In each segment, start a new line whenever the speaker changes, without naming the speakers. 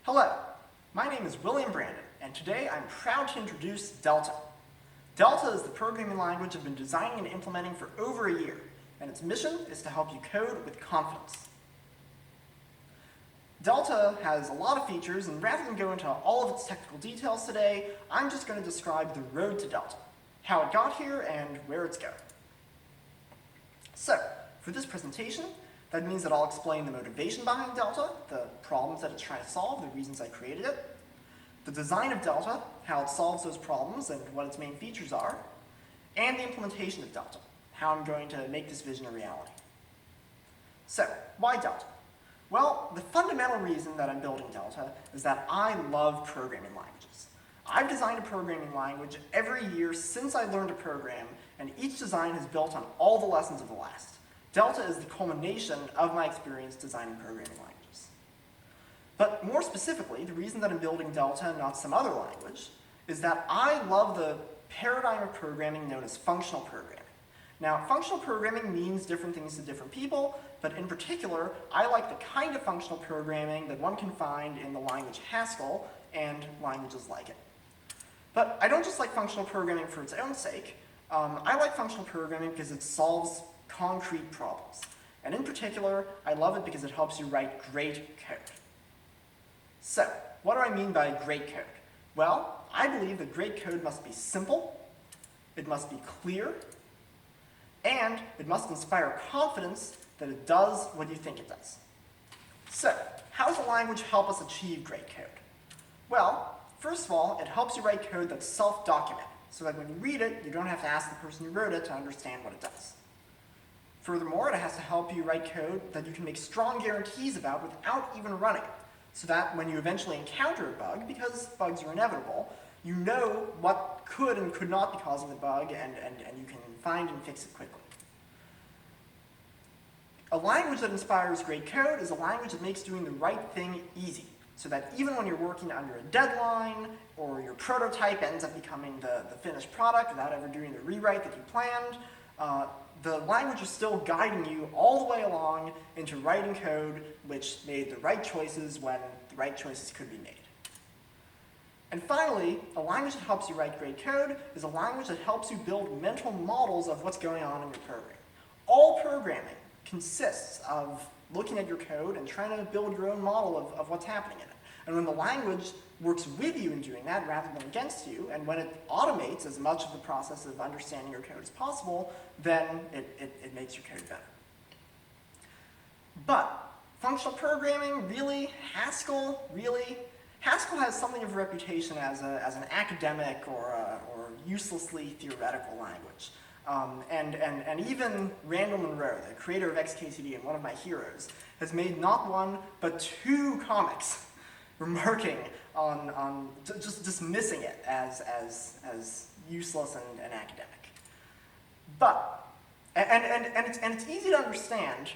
Hello, my name is William Brandon, and today I'm proud to introduce Delta. Delta is the programming language I've been designing and implementing for over a year, and its mission is to help you code with confidence. Delta has a lot of features, and rather than go into all of its technical details today, I'm just going to describe the road to Delta, how it got here, and where it's going. So, for this presentation, that means that I'll explain the motivation behind Delta, the problems that it's trying to solve, the reasons I created it, the design of Delta, how it solves those problems and what its main features are, and the implementation of Delta, how I'm going to make this vision a reality. So, why Delta? Well, the fundamental reason that I'm building Delta is that I love programming languages. I've designed a programming language every year since I learned to program, and each design has built on all the lessons of the last. Delta is the culmination of my experience designing programming languages. But more specifically, the reason that I'm building Delta and not some other language is that I love the paradigm of programming known as functional programming. Now, functional programming means different things to different people, but in particular, I like the kind of functional programming that one can find in the language Haskell and languages like it. But I don't just like functional programming for its own sake. I like functional programming because it solves concrete problems. And in particular, I love it because it helps you write great code. So, what do I mean by great code? Well, I believe that great code must be simple, it must be clear, and it must inspire confidence that it does what you think it does. So, how does a language help us achieve great code? Well, first of all, it helps you write code that's self-documented, so that when you read it, you don't have to ask the person who wrote it to understand what it does. Furthermore, it has to help you write code that you can make strong guarantees about without even running it, so that when you eventually encounter a bug, because bugs are inevitable, you know what could and could not be causing the bug, and you can find and fix it quickly. A language that inspires great code is a language that makes doing the right thing easy, so that even when you're working under a deadline, or your prototype ends up becoming the finished product without ever doing the rewrite that you planned, the language is still guiding you all the way along into writing code which made the right choices when the right choices could be made. And finally, a language that helps you write great code is a language that helps you build mental models of what's going on in your program. All programming consists of looking at your code and trying to build your own model of what's happening in it. And when the language works with you in doing that rather than against you, and when it automates as much of the process of understanding your code as possible, then it makes your code better. But functional programming, really? Haskell, really? Haskell has something of a reputation as an academic or uselessly theoretical language. And even Randall Munroe, the creator of XKCD and one of my heroes, has made not one, but 2 comics remarking on just dismissing it as useless and academic. But, and it's easy to understand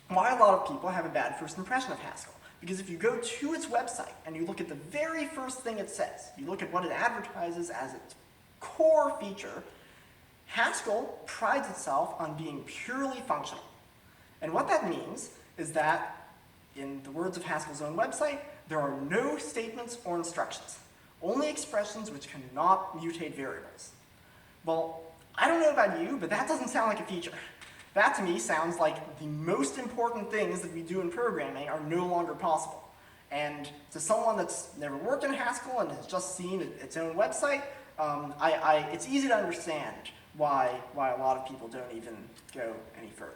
why a lot of people have a bad first impression of Haskell. Because if you go to its website and you look at the very first thing it says, you look at what it advertises as its core feature, Haskell prides itself on being purely functional. And what that means is that, in the words of Haskell's own website, there are no statements or instructions, only expressions which cannot mutate variables. Well, I don't know about you, but that doesn't sound like a feature. That to me sounds like the most important things that we do in programming are no longer possible. And to someone that's never worked in Haskell and has just seen its own website, it's easy to understand why a lot of people don't even go any further.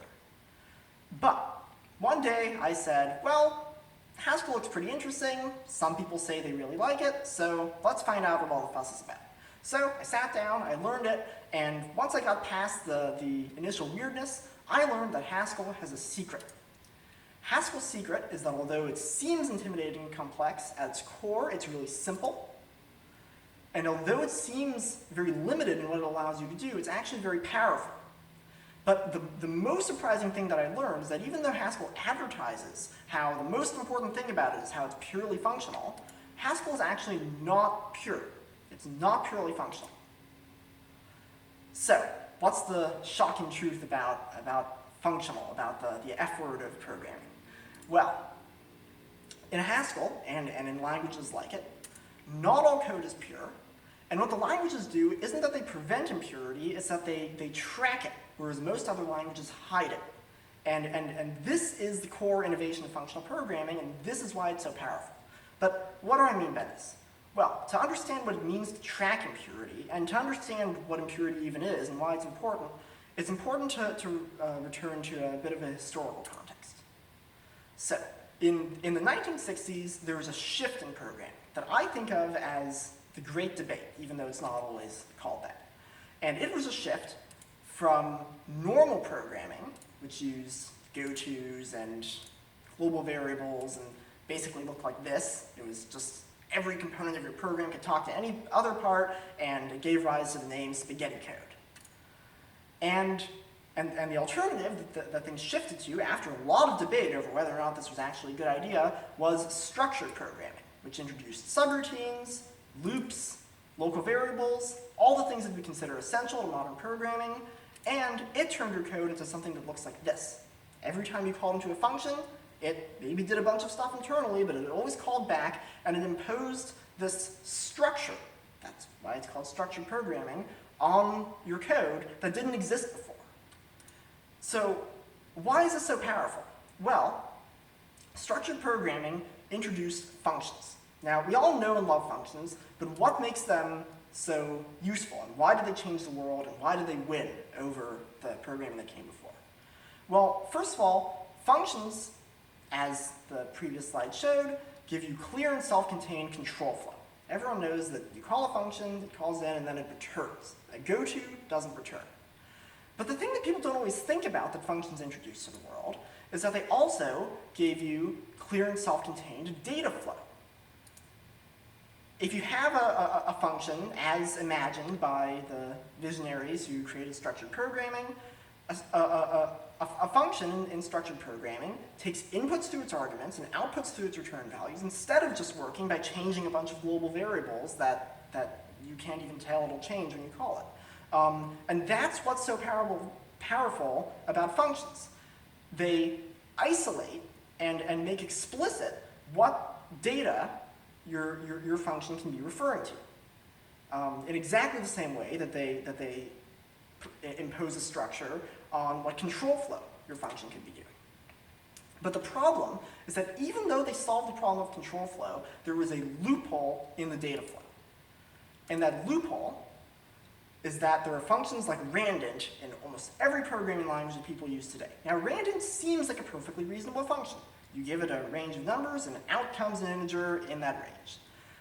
But one day I said, well, Haskell looks pretty interesting. Some people say they really like it, so let's find out what all the fuss is about. So I sat down, I learned it, and once I got past the initial weirdness, I learned that Haskell has a secret. Haskell's secret is that although it seems intimidating and complex, at its core it's really simple. And although it seems very limited in what it allows you to do, it's actually very powerful. But the most surprising thing that I learned is that even though Haskell advertises how the most important thing about it is how it's purely functional, Haskell is actually not pure. It's not purely functional. So, what's the shocking truth about functional, about the F word of programming? Well, In Haskell, and in languages like it, not all code is pure, and what the languages do isn't that they prevent impurity, it's that they track it, whereas most other languages hide it. And this is the core innovation of functional programming, and this is why it's so powerful. But what do I mean by this? Well, to understand what it means to track impurity, and to understand what impurity even is and why it's important to return to a bit of a historical context. So, in the 1960s, there was a shift in programming that I think of as the Great Debate, even though it's not always called that. And it was a shift from normal programming, which used go-tos and global variables and basically looked like this. It was just every component of your program could talk to any other part, and it gave rise to the name spaghetti code. And the alternative that things shifted to, after a lot of debate over whether or not this was actually a good idea, was structured programming, which introduced subroutines, loops, local variables, all the things that we consider essential to modern programming, and it turned your code into something that looks like this. Every time you called into a function, it maybe did a bunch of stuff internally, but it always called back, and it imposed this structure, that's why it's called structured programming, on your code that didn't exist before. So why is this so powerful? Well, structured programming introduced functions. Now, we all know and love functions, but what makes them so useful, and why did they change the world, and why did they win over the programming that came before? Well, first of all, functions, as the previous slide showed, give you clear and self-contained control flow. Everyone knows that you call a function, it calls in, and then it returns. A goto doesn't return. But the thing that people don't always think about that functions introduced to the world is that they also gave you clear and self-contained data flow. If you have a function, as imagined by the visionaries who created structured programming, a function in structured programming takes inputs through its arguments and outputs through its return values, instead of just working by changing a bunch of global variables that you can't even tell it'll change when you call it. And that's what's so powerful about functions. They isolate and make explicit what data your function can be referring to. In exactly the same way that they impose a structure on what control flow your function can be doing. But the problem is that even though they solved the problem of control flow, there was a loophole in the data flow. And that loophole is that there are functions like randint in almost every programming language that people use today. Now, randint seems like a perfectly reasonable function. You give it a range of numbers, and out comes an integer in that range.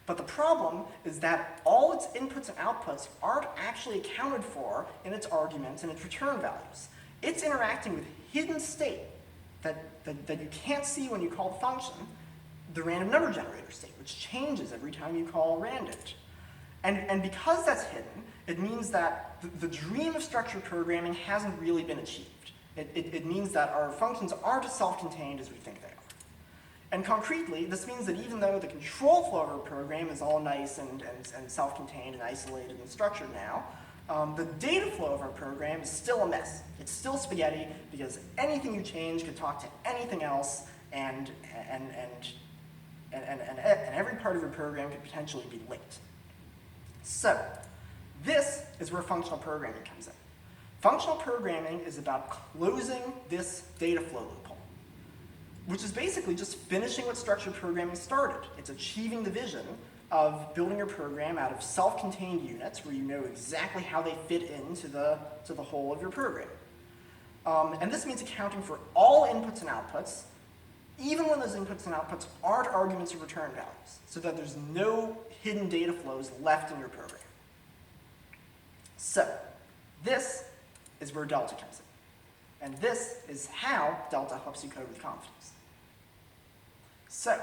But the problem is that all its inputs and outputs aren't actually accounted for in its arguments and its return values. It's interacting with hidden state that you can't see when you call the function, the random number generator state, which changes every time you call randint. And because that's hidden, it means that the dream of structured programming hasn't really been achieved. It means that our functions aren't as self-contained as we think they are. And concretely, this means that even though the control flow of our program is all nice and self-contained and isolated and structured now, the data flow of our program is still a mess. It's still spaghetti because anything you change could talk to anything else, and every part of your program could potentially be linked. So, this is where functional programming comes in. Functional programming is about closing this data flow loophole, which is basically just finishing what structured programming started. It's achieving the vision of building your program out of self-contained units where you know exactly how they fit into the whole of your program. And this means accounting for all inputs and outputs, even when those inputs and outputs aren't arguments or return values, so that there's no hidden data flows left in your program. So, this is where Delta comes in. And this is how Delta helps you code with confidence. So,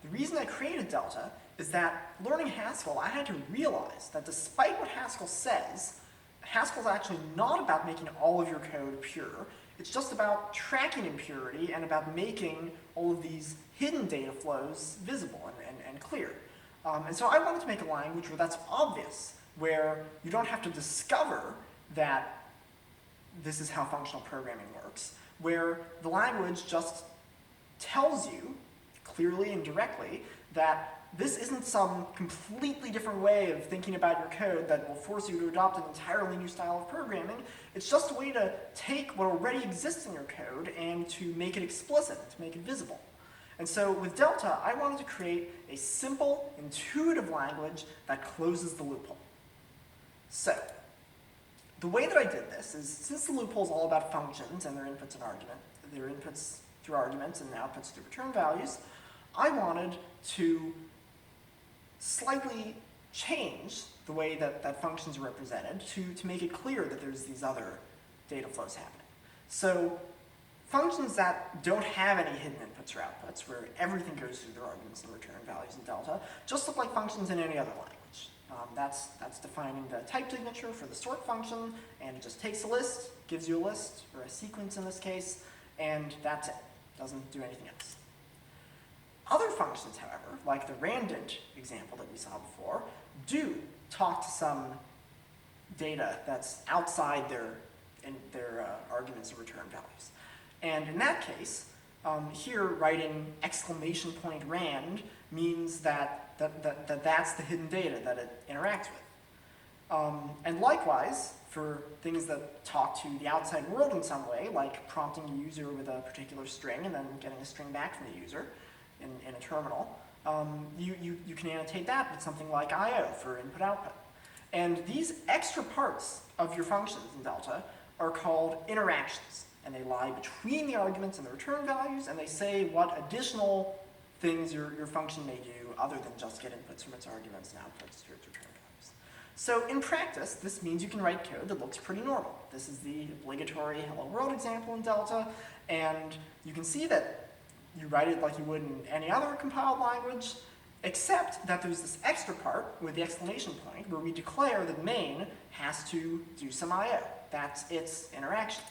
the reason I created Delta is that learning Haskell, I had to realize that despite what Haskell says, Haskell's actually not about making all of your code pure. It's just about tracking impurity and about making all of these hidden data flows visible and clear. And so I wanted to make a language where that's obvious, where you don't have to discover that this is how functional programming works, where the language just tells you clearly and directly that this isn't some completely different way of thinking about your code that will force you to adopt an entirely new style of programming. It's just a way to take what already exists in your code and to make it explicit, to make it visible. And so with Delta, I wanted to create a simple, intuitive language that closes the loophole. So the way that I did this is, since the loophole is all about functions and their inputs through arguments and outputs through return values, I wanted to slightly change the way that functions are represented to make it clear that there's these other data flows happening. So functions that don't have any hidden inputs or outputs, where everything goes through their arguments and return values in Delta, just look like functions in any other language. That's defining the type signature for the sort function, and it just takes a list, gives you a list, or a sequence in this case, and that's it. Doesn't do anything else. Other functions, however, like the randint example that we saw before, do talk to some data that's outside their arguments and return values. And in that case, here writing exclamation point rand means that's the hidden data that it interacts with. And likewise, for things that talk to the outside world in some way, like prompting a user with a particular string and then getting a string back from the user in a terminal, you can annotate that with something like IO for input-output. And these extra parts of your functions in Delta are called interactions, and they lie between the arguments and the return values, and they say what additional things your function may do other than just get inputs from its arguments and outputs to its return values. So in practice, this means you can write code that looks pretty normal. This is the obligatory hello world example in Delta, and you can see that you write it like you would in any other compiled language, except that there's this extra part with the exclamation point where we declare that main has to do some IO. That's its interaction.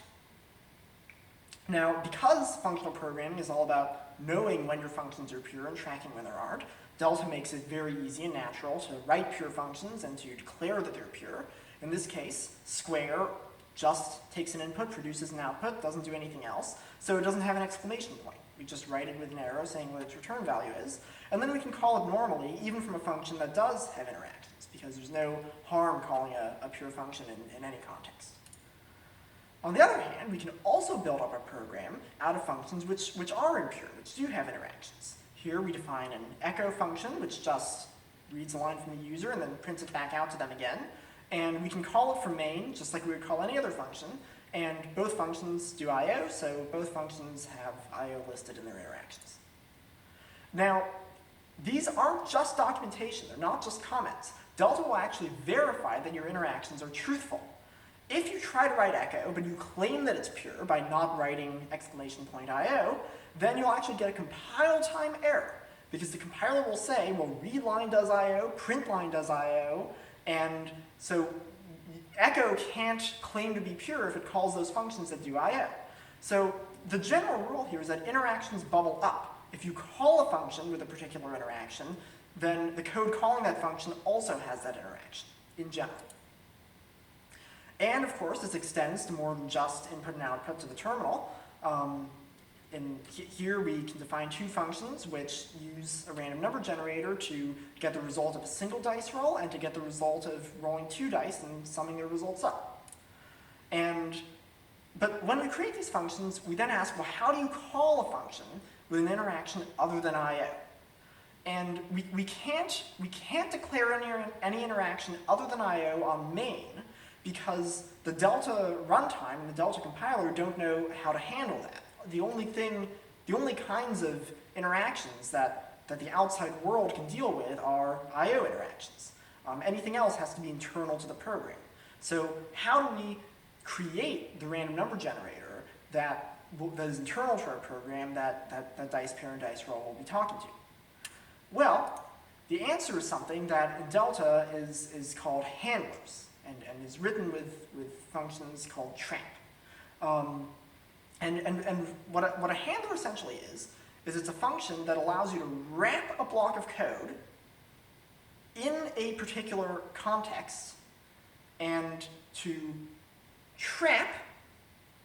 Now, because functional programming is all about knowing when your functions are pure and tracking when there aren't, Delta makes it very easy and natural to write pure functions and to declare that they're pure. In this case, square just takes an input, produces an output, doesn't do anything else, so it doesn't have an exclamation point. We just write it with an arrow saying what its return value is, and then we can call it normally, even from a function that does have interactions, because there's no harm calling a pure function in any context. On the other hand, we can also build up a program out of functions which are impure, which do have interactions. Here we define an echo function, which just reads a line from the user and then prints it back out to them again. And we can call it from main, just like we would call any other function. And both functions do I/O, so both functions have I/O listed in their interactions. Now, these aren't just documentation, they're not just comments. Delta will actually verify that your interactions are truthful. If you try to write echo, but you claim that it's pure by not writing exclamation point IO, then you'll actually get a compile time error, because the compiler will say, well, read line does IO, print line does IO, and so echo can't claim to be pure if it calls those functions that do IO. So the general rule here is that interactions bubble up. If you call a function with a particular interaction, then the code calling that function also has that interaction in general. And of course, this extends to more than just input and output to the terminal. Here we can define two functions which use a random number generator to get the result of a single dice roll and to get the result of rolling two dice and summing their results up. But when we create these functions, we then ask, well, how do you call a function with an interaction other than IO? And we can't declare any interaction other than IO on main, because the Delta runtime and the Delta compiler don't know how to handle that. The only kinds of interactions that the outside world can deal with are IO interactions. Anything else has to be internal to the program. So how do we create the random number generator that is internal to our program that dice pair and dice roll will be talking to? Well, the answer is something that in Delta is called handlers, and is written with functions called trap. And what a handler essentially is it's a function that allows you to wrap a block of code in a particular context and to trap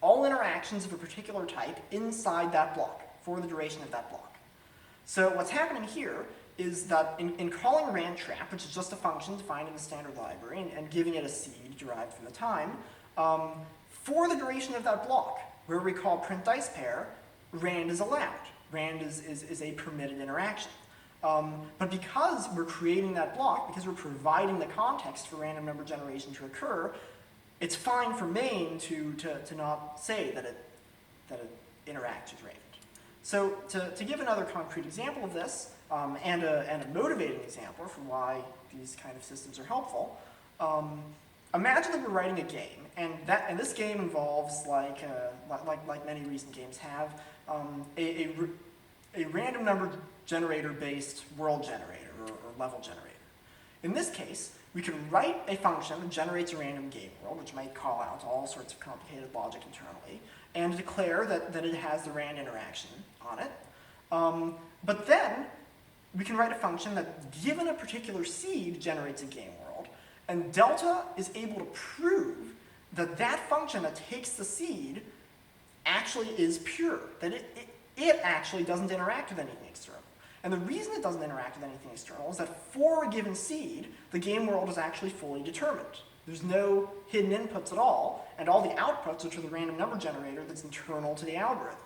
all interactions of a particular type inside that block for the duration of that block. So what's happening here is that in calling rantrap, which is just a function defined in the standard library, and giving it a seed derived from the time, for the duration of that block, where we call print dice pair, rand is allowed. Rand is a permitted interaction. But because we're creating that block, because we're providing the context for random number generation to occur, it's fine for main to not say that it interacts with rand. So to give another concrete example of this, and a motivating example for why these kind of systems are helpful, imagine that we're writing a game, and this game involves, like many recent games have, a random number generator-based world generator or level generator. In this case, we can write a function that generates a random game world, which might call out all sorts of complicated logic internally, and declare that it has the rand interaction on it. But then, we can write a function that, given a particular seed, generates a game world, and delta is able to prove that that function that takes the seed actually is pure, that it actually doesn't interact with anything external. And the reason it doesn't interact with anything external is that for a given seed, the game world is actually fully determined. There's no hidden inputs at all, and all the outputs are to the random number generator that's internal to the algorithm.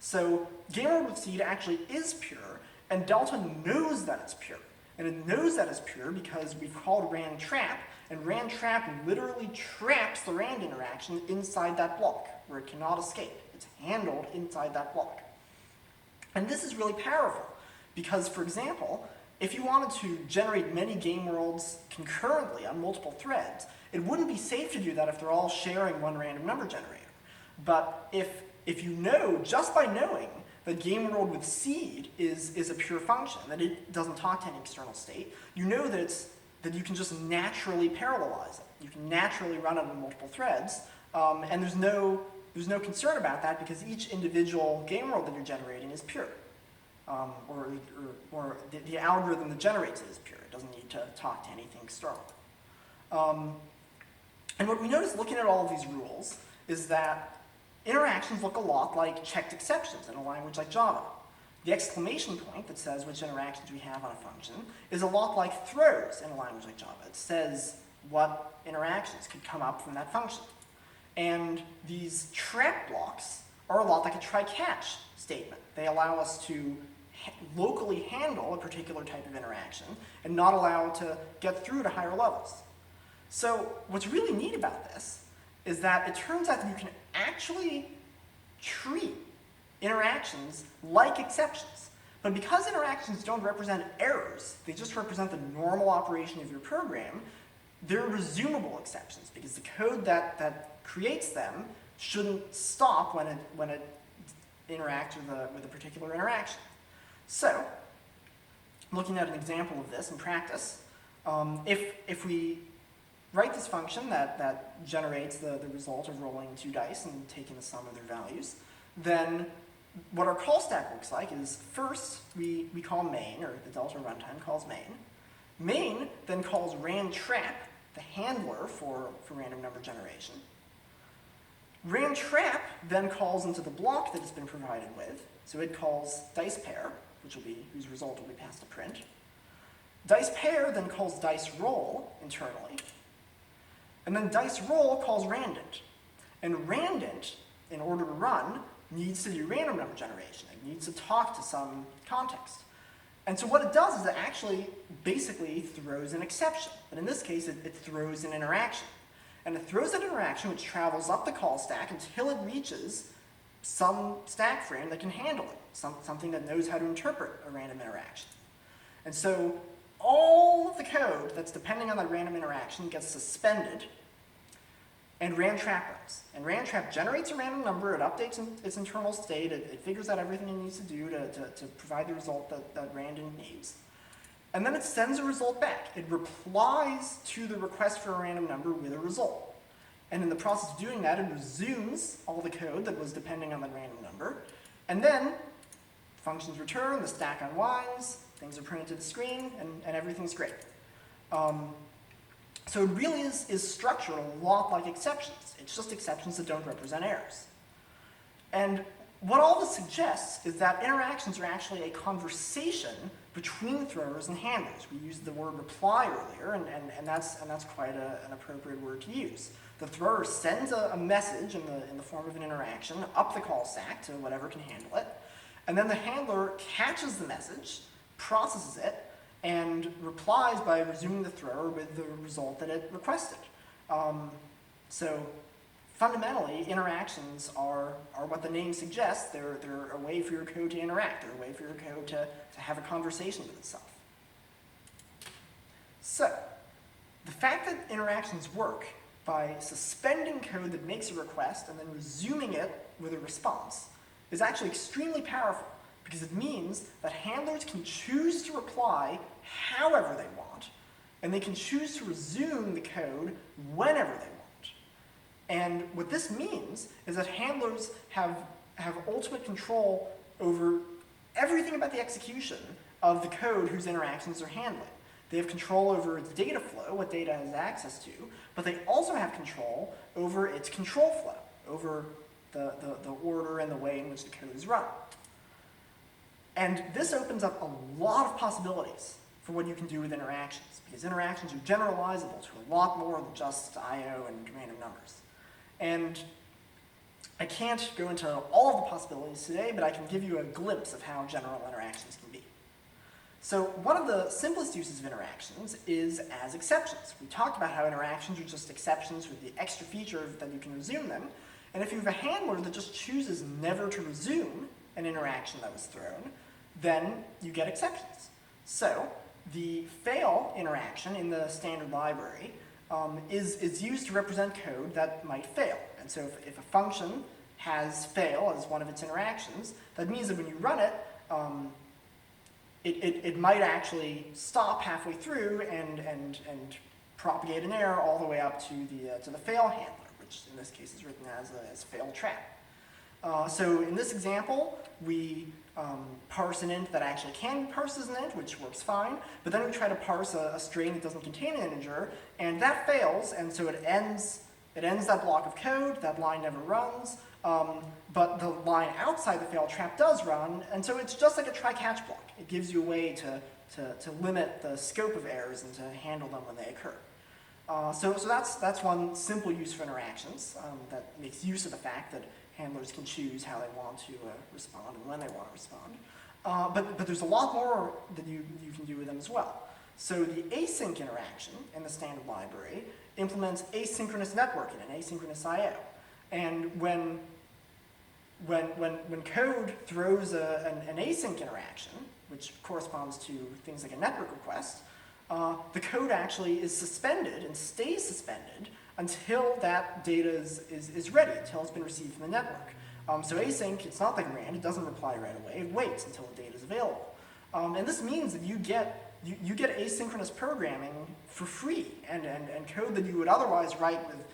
So game world with seed actually is pure, and delta knows that it's pure. And it knows that it's pure because we've called rantrap, and rantrap literally traps the rand interaction inside that block, where it cannot escape. It's handled inside that block. And this is really powerful, because, for example, if you wanted to generate many game worlds concurrently on multiple threads, it wouldn't be safe to do that if they're all sharing one random number generator. But if you know, just by knowing that game world with seed is a pure function, that it doesn't talk to any external state, you know that you can just naturally parallelize it. You can naturally run it on multiple threads, and there's no concern about that because each individual game world that you're generating is pure. Or the algorithm that generates it is pure. It doesn't need to talk to anything external. And what we notice looking at all of these rules is that interactions look a lot like checked exceptions in a language like Java. The exclamation point that says which interactions we have on a function is a lot like throws in a language like Java. It says what interactions could come up from that function. And these trap blocks are a lot like a try-catch statement. They allow us to locally handle a particular type of interaction and not allow it to get through to higher levels. So what's really neat about this is that it turns out that you can actually treat interactions like exceptions. But because interactions don't represent errors, they just represent the normal operation of your program, they're resumable exceptions because the code that creates them shouldn't stop when it interacts with a particular interaction. So, looking at an example of this in practice, if we write this function that generates the result of rolling 2 dice and taking the sum of their values, then what our call stack looks like is first we call main, or the Delta runtime calls main. Main then calls rantrap, the handler for random number generation. Rantrap then calls into the block that it's been provided with, so it calls dice pair, whose result will be passed to print. Dice pair then calls dice roll internally, and then dice roll calls randint. And randint, in order to run, needs to do random number generation. It needs to talk to some context. And so what it does is it actually basically throws an exception. And in this case, it throws an interaction. And it throws an interaction which travels up the call stack until it reaches some stack frame that can handle it, something that knows how to interpret a random interaction. And so all of the code that's depending on that random interaction gets suspended, and rantrap runs. And rantrap generates a random number, it updates its internal state, it figures out everything it needs to do to provide the result that random needs. And then it sends a result back. It replies to the request for a random number with a result. And in the process of doing that, it resumes all the code that was depending on the random number. And then functions return, the stack unwinds, things are printed to the screen, and everything's great. So it really is structured a lot like exceptions. It's just exceptions that don't represent errors. And what all this suggests is that interactions are actually a conversation between throwers and handlers. We used the word reply earlier, and that's quite an appropriate word to use. The thrower sends a message in the form of an interaction up the call stack to whatever can handle it, and then the handler catches the message, processes it, and replies by resuming the thrower with the result that it requested. So fundamentally, interactions are what the name suggests. They're a way for your code to interact. They're a way for your code to have a conversation with itself. So, the fact that interactions work by suspending code that makes a request and then resuming it with a response is actually extremely powerful, because it means that handlers can choose to reply however they want, and they can choose to resume the code whenever they want. And what this means is that handlers have ultimate control over everything about the execution of the code whose interactions they're handling. They have control over its data flow, what data it has access to, but they also have control over its control flow, over the order and the way in which the code is run. And this opens up a lot of possibilities for what you can do with interactions, because interactions are generalizable to a lot more than just I/O and random numbers. And I can't go into all of the possibilities today, but I can give you a glimpse of how general interactions can be. So one of the simplest uses of interactions is as exceptions. We talked about how interactions are just exceptions with the extra feature that you can resume them. And if you have a handler that just chooses never to resume an interaction that was thrown, then you get exceptions. So the fail interaction in the standard library is used to represent code that might fail. And so if a function has fail as one of its interactions, that means that when you run it, it might actually stop halfway through and propagate an error all the way up to the fail handler, which in this case is written as fail trap. So in this example, we parse an int that actually can be parsed as an int, which works fine, but then we try to parse a string that doesn't contain an integer, and that fails, and so it ends that block of code. That line never runs, but the line outside the fail trap does run, and so it's just like a try-catch block. It gives you a way to limit the scope of errors and to handle them when they occur. So that's one simple use for interactions that makes use of the fact that handlers can choose how they want to respond and when they want to respond. But there's a lot more that you can do with them as well. So the async interaction in the standard library implements asynchronous networking and asynchronous I/O. And when code throws an async interaction, which corresponds to things like a network request, the code actually is suspended and stays suspended until that data is ready, until it's been received from the network. So async, it's not like RAND, it doesn't reply right away, it waits until the data is available. And this means that you get asynchronous programming for free, and code that you would otherwise write with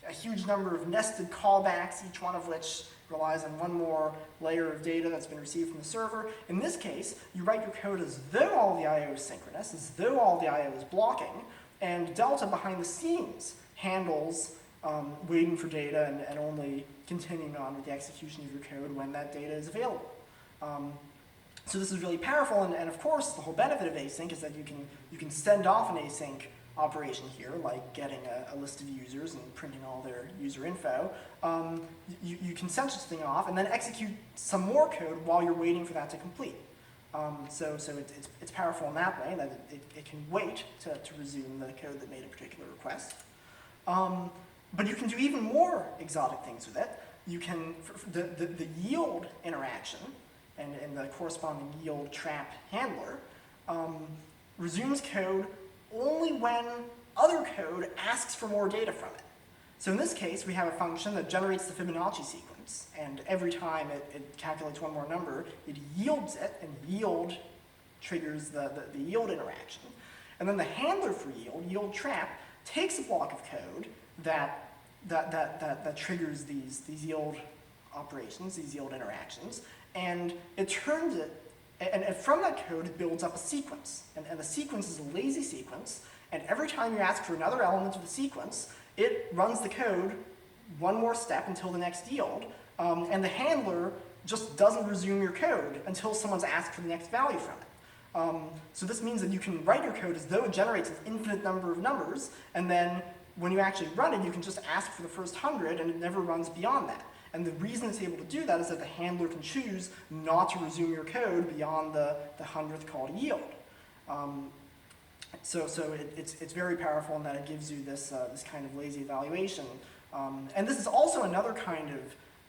a huge number of nested callbacks, each one of which relies on one more layer of data that's been received from the server. In this case, you write your code as though all the I/O is synchronous, as though all the I/O is blocking, and Delta behind the scenes handles waiting for data and only continuing on with the execution of your code when that data is available. So this is really powerful, and of course the whole benefit of async is that you can send off an async operation here, like getting a list of users and printing all their user info. You can send such a thing off and then execute some more code while you're waiting for that to complete. So it's powerful in that way, that it can wait to resume the code that made a particular request. But you can do even more exotic things with it. You can, the yield interaction and the corresponding yield trap handler resumes code only when other code asks for more data from it. So in this case, we have a function that generates the Fibonacci sequence, and every time it calculates one more number, it yields it, and yield triggers the yield interaction. And then the handler for yield trap, takes a block of code that triggers these yield operations, these yield interactions, and it turns it, and from that code it builds up a sequence. And the sequence is a lazy sequence, and every time you ask for another element of the sequence, it runs the code one more step until the next yield, and the handler just doesn't resume your code until someone's asked for the next value from it. So this means that you can write your code as though it generates an infinite number of numbers, and then when you actually run it, you can just ask for the first 100, and it never runs beyond that. And the reason it's able to do that is that the handler can choose not to resume your code beyond the 100th call to yield. So it's very powerful in that it gives you this kind of lazy evaluation. And this is also another kind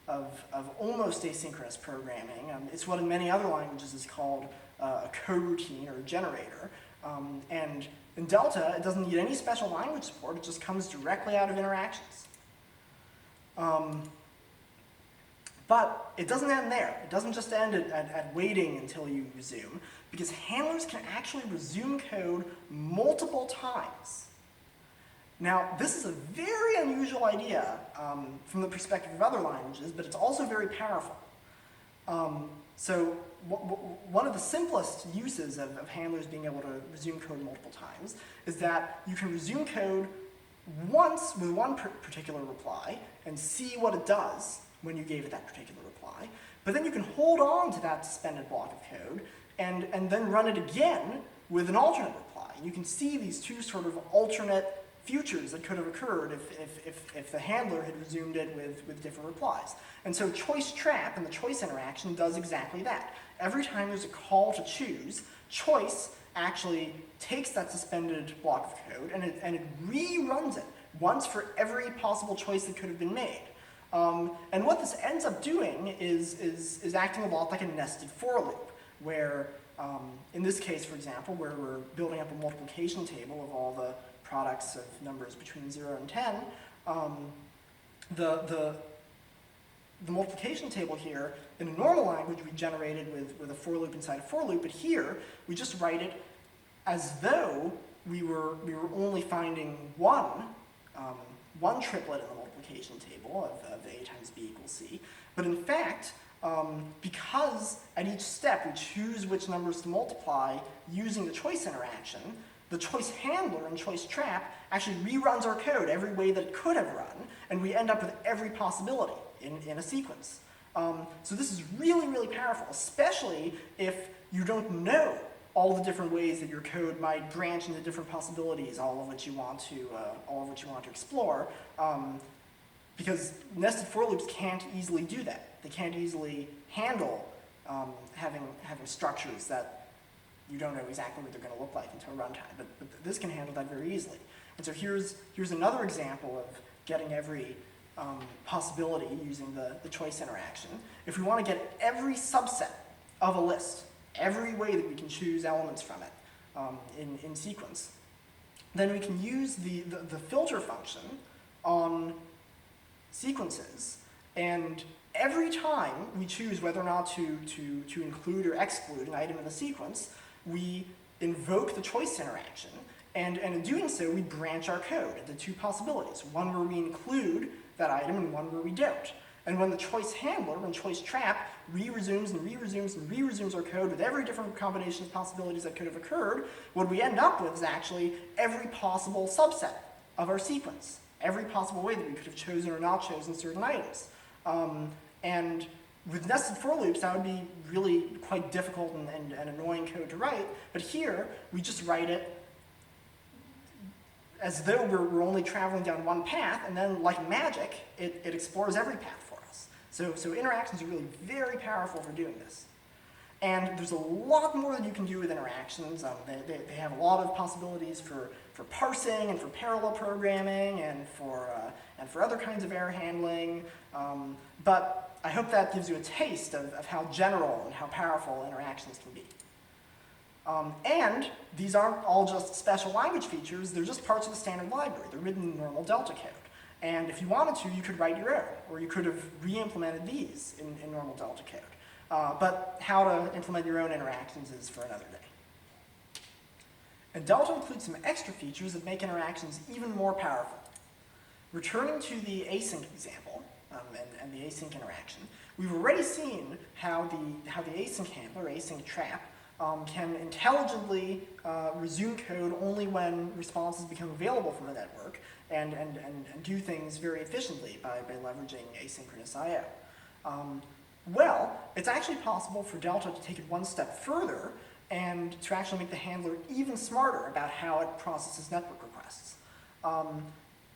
of almost asynchronous programming. It's what in many other languages is called a coroutine or a generator. And in Delta, it doesn't need any special language support. It just comes directly out of interactions. But it doesn't end there. It doesn't just end at waiting until you resume, because handlers can actually resume code multiple times. Now, this is a very unusual idea from the perspective of other languages, but it's also very powerful. So one of the simplest uses of handlers being able to resume code multiple times is that you can resume code once with one particular reply and see what it does when you gave it that particular reply, but then you can hold on to that suspended block of code and then run it again with an alternate reply. You can see these two sort of alternate futures that could have occurred if the handler had resumed it with different replies. And so choice trap and the choice interaction does exactly that. Every time there's a call to choose, choice actually takes that suspended block of code and it reruns it once for every possible choice that could have been made. And what this ends up doing is acting a lot like a nested for loop, where in this case, for example, where we're building up a multiplication table of all the products of numbers between 0 and 10, the multiplication table here, in a normal language, we generated with a for loop inside a for loop, but here, we just write it as though we were only finding one triplet in the multiplication table of A times B equals C. But in fact, because at each step we choose which numbers to multiply using the choice interaction, the choice handler and choice trap actually reruns our code every way that it could have run, and we end up with every possibility in a sequence. So this is really, really powerful, especially if you don't know all the different ways that your code might branch into different possibilities, all of which you want to explore, because nested for loops can't easily do that. They can't easily handle having structures that you don't know exactly what they're going to look like until runtime, but this can handle that very easily. And so here's another example of getting every possibility using the choice interaction. If we want to get every subset of a list, every way that we can choose elements from it in sequence, then we can use the filter function on sequences, and every time we choose whether or not to include or exclude an item in the sequence, we invoke the choice interaction, and in doing so, we branch our code into two possibilities, one where we include that item and one where we don't. And when the choice handler, when choice trap, re-resumes and re-resumes and re-resumes our code with every different combination of possibilities that could have occurred, what we end up with is actually every possible subset of our sequence, every possible way that we could have chosen or not chosen certain items. And with nested for loops, that would be really quite difficult and annoying code to write, but here, we just write it as though we're only traveling down one path, and then, like magic, it explores every path for us. So interactions are really very powerful for doing this. And there's a lot more that you can do with interactions. They have a lot of possibilities for parsing and for parallel programming and for other kinds of error handling. But I hope that gives you a taste of how general and how powerful interactions can be. And these aren't all just special language features, they're just parts of the standard library. They're written in normal Delta code. And if you wanted to, you could write your own, or you could have re-implemented these in normal Delta code. But how to implement your own interactions is for another day. And Delta includes some extra features that make interactions even more powerful. Returning to the async example, and the async interaction, we've already seen how the async handler, async trap, can intelligently resume code only when responses become available from the network and do things very efficiently by leveraging asynchronous I/O. Well, it's actually possible for Delta to take it one step further and to actually make the handler even smarter about how it processes network requests.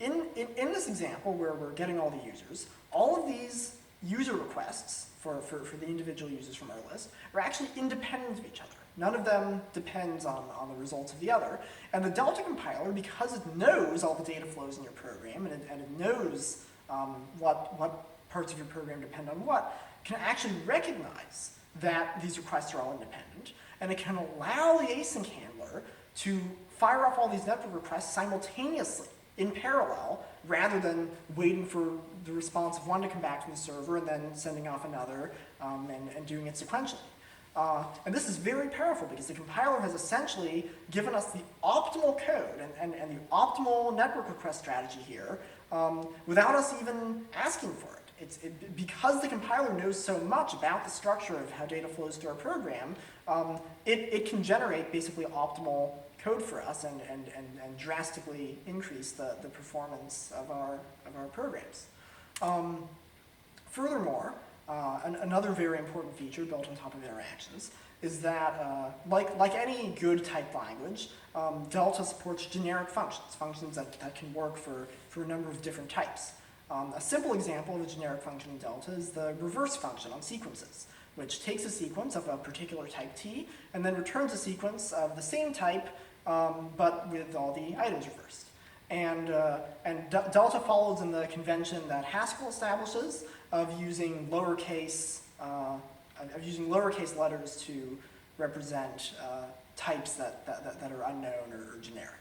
In this example, where we're getting all the users, all of these user requests for the individual users from our list are actually independent of each other. None of them depends on the results of the other. And the Delta compiler, because it knows all the data flows in your program, and it knows what parts of your program depend on what, can actually recognize that these requests are all independent, and it can allow the async handler to fire off all these network requests simultaneously, in parallel, rather than waiting for the response of one to come back from the server and then sending off another and doing it sequentially. And this is very powerful because the compiler has essentially given us the optimal code and the optimal network request strategy here without us even asking for it. Because the compiler knows so much about the structure of how data flows through our program, it can generate basically optimal code for us and drastically increase the performance of our programs. Furthermore, another very important feature built on top of interactions is that, like any good typed language, Delta supports generic functions that can work for a number of different types. A simple example of a generic function in Delta is the reverse function on sequences, which takes a sequence of a particular type T and then returns a sequence of the same type, but with all the items reversed. And Delta follows in the convention that Haskell establishes of using lowercase letters to represent types that are unknown or generic.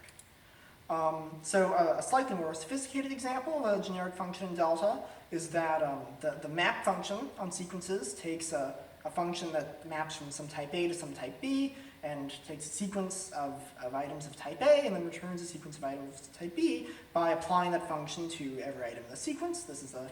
So a slightly more sophisticated example of a generic function in Delta is that the map function on sequences takes a function that maps from some type A to some type B and takes a sequence of items of type A and then returns a sequence of items of type B by applying that function to every item in the sequence. This is a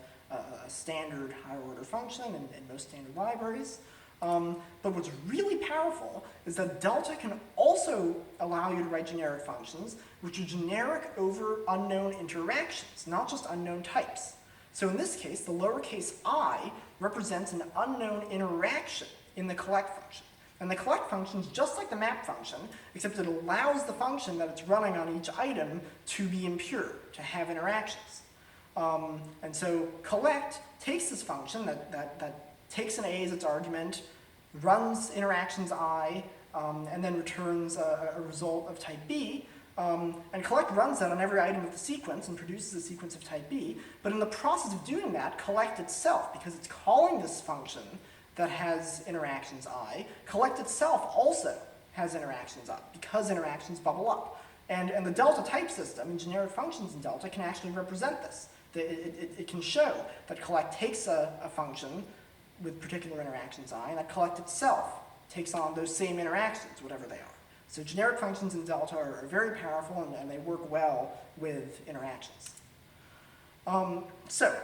standard higher order function in most standard libraries. But what's really powerful is that Delta can also allow you to write generic functions which are generic over unknown interactions, not just unknown types. So in this case, the lowercase I represents an unknown interaction in the collect function. And the collect function is just like the map function, except it allows the function that it's running on each item to be impure, to have interactions. And so collect takes this function that takes an A as its argument, runs interactions I, and then returns a result of type B. And collect runs that on every item of the sequence and produces a sequence of type B. But in the process of doing that, collect itself, because it's calling this function that has interactions I, collect itself also has interactions I, because interactions bubble up. And the Delta type system and generic functions in Delta can actually represent this. It can show that collect takes a function with particular interactions I, and that collect itself takes on those same interactions, whatever they are. So generic functions in Delta are very powerful, and they work well with interactions. So,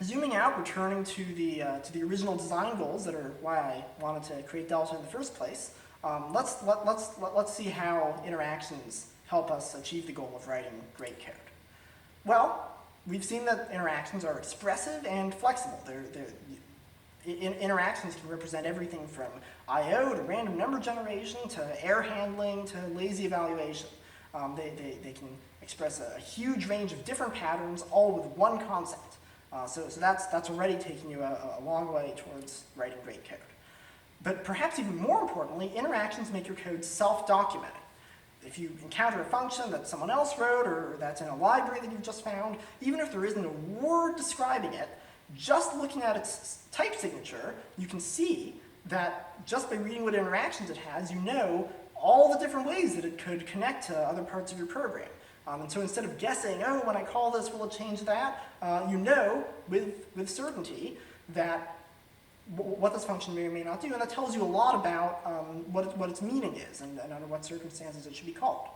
zooming out, returning to the original design goals that are why I wanted to create Delta in the first place, let's see how interactions help us achieve the goal of writing great code. Well, we've seen that interactions are expressive and flexible. Interactions can represent everything from I/O to random number generation to error handling to lazy evaluation. They can express a huge range of different patterns, all with one concept. So that's already taking you a long way towards writing great code. But perhaps even more importantly, interactions make your code self-documenting. If you encounter a function that someone else wrote or that's in a library that you've just found, even if there isn't a word describing it, just looking at its type signature, you can see that just by reading what interactions it has, you know all the different ways that it could connect to other parts of your program. And so instead of guessing, oh, when I call this, will it change that? You know with certainty that what this function may or may not do, and that tells you a lot about what its meaning is and under what circumstances it should be called.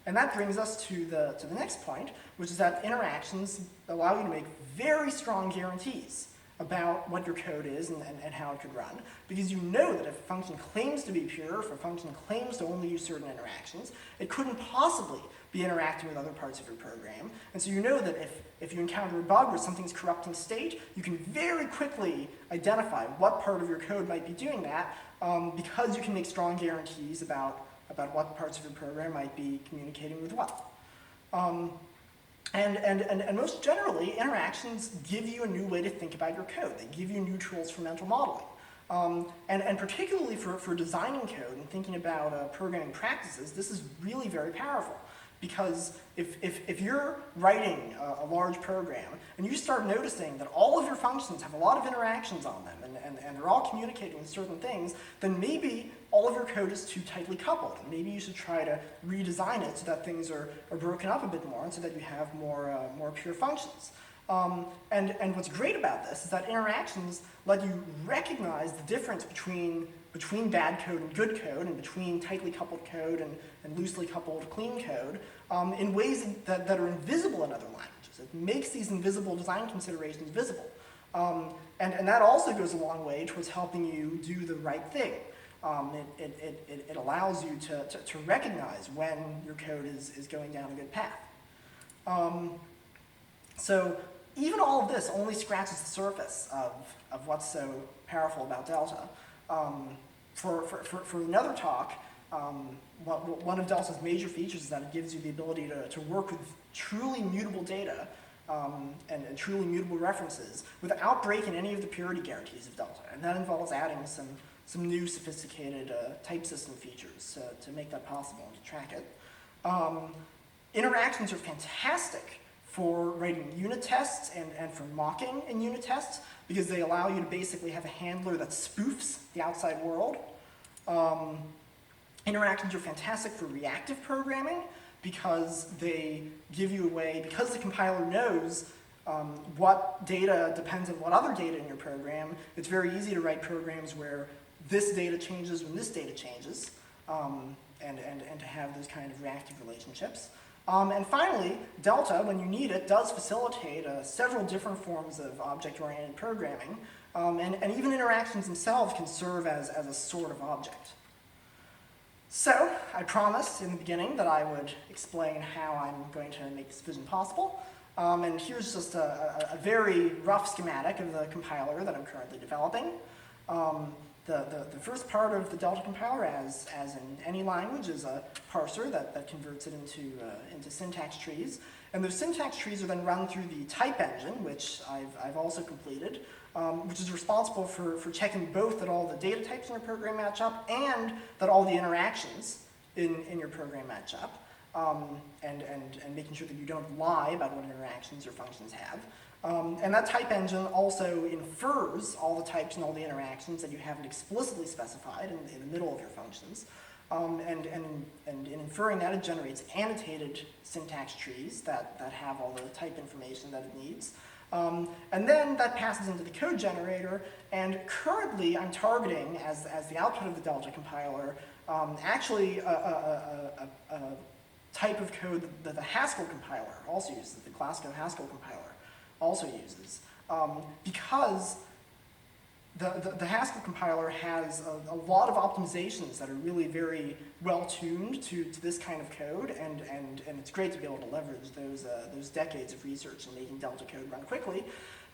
And that brings us to the next point, which is that interactions allow you to make very strong guarantees about what your code is and how it could run, because you know that if a function claims to be pure, if a function claims to only use certain interactions, it couldn't possibly be interacting with other parts of your program. And so you know that if you encounter a bug or something's corrupting state, you can very quickly identify what part of your code might be doing that, because you can make strong guarantees about what parts of your program might be communicating with what. And most generally, interactions give you a new way to think about your code. They give you new tools for mental modeling. And particularly for designing code and thinking about programming practices, this is really very powerful. Because if you're writing a large program and you start noticing that all of your functions have a lot of interactions on them and they're all communicating with certain things, then maybe all of your code is too tightly coupled. And maybe you should try to redesign it so that things are broken up a bit more and so that you have more pure functions. And what's great about this is that interactions let you recognize the difference between bad code and good code, and between tightly coupled code and loosely coupled clean code, in ways that are invisible in other languages. It makes these invisible design considerations visible. And that also goes a long way towards helping you do the right thing. It allows you to recognize when your code is going down a good path. So even all of this only scratches the surface of what's so powerful about Delta. For another talk, one of Delta's major features is that it gives you the ability to work with truly mutable data and truly mutable references without breaking any of the purity guarantees of Delta. And that involves adding some new sophisticated type system features to make that possible and to track it. Interactions are fantastic for writing unit tests and for mocking in unit tests, because they allow you to basically have a handler that spoofs the outside world. Interactions are fantastic for reactive programming, because they give you a way, because the compiler knows what data depends on what other data in your program, it's very easy to write programs where this data changes when this data changes, and to have those kind of reactive relationships. And finally, Delta, when you need it, does facilitate several different forms of object-oriented programming, and even interactions themselves can serve as a sort of object. So, I promised in the beginning that I would explain how I'm going to make this vision possible, and here's just a very rough schematic of the compiler that I'm currently developing. The first part of the Delta compiler, as in any language, is a parser that converts it into syntax trees. And those syntax trees are then run through the type engine, which I've also completed, which is responsible for checking both that all the data types in your program match up and that all the interactions in your program match up, and making sure that you don't lie about what interactions or functions have. And that type engine also infers all the types and all the interactions that you haven't explicitly specified in the middle of your functions. And in inferring that, it generates annotated syntax trees that have all the type information that it needs. And then that passes into the code generator, and currently I'm targeting, as the output of the Delta compiler, actually a type of code that the Haskell compiler also uses, the Glasgow Haskell compiler also uses, because the Haskell compiler has a lot of optimizations that are really very well tuned to this kind of code, and it's great to be able to leverage those decades of research in making Delta code run quickly.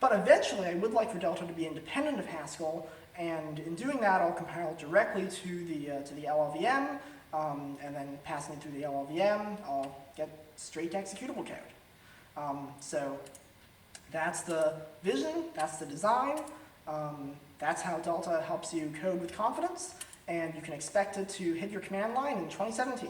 But eventually, I would like for Delta to be independent of Haskell, and in doing that, I'll compile directly to the LLVM, and then passing it through the LLVM, I'll get straight to executable code. So that's the vision, that's the design, that's how Delta helps you code with confidence, and you can expect it to hit your command line in 2017.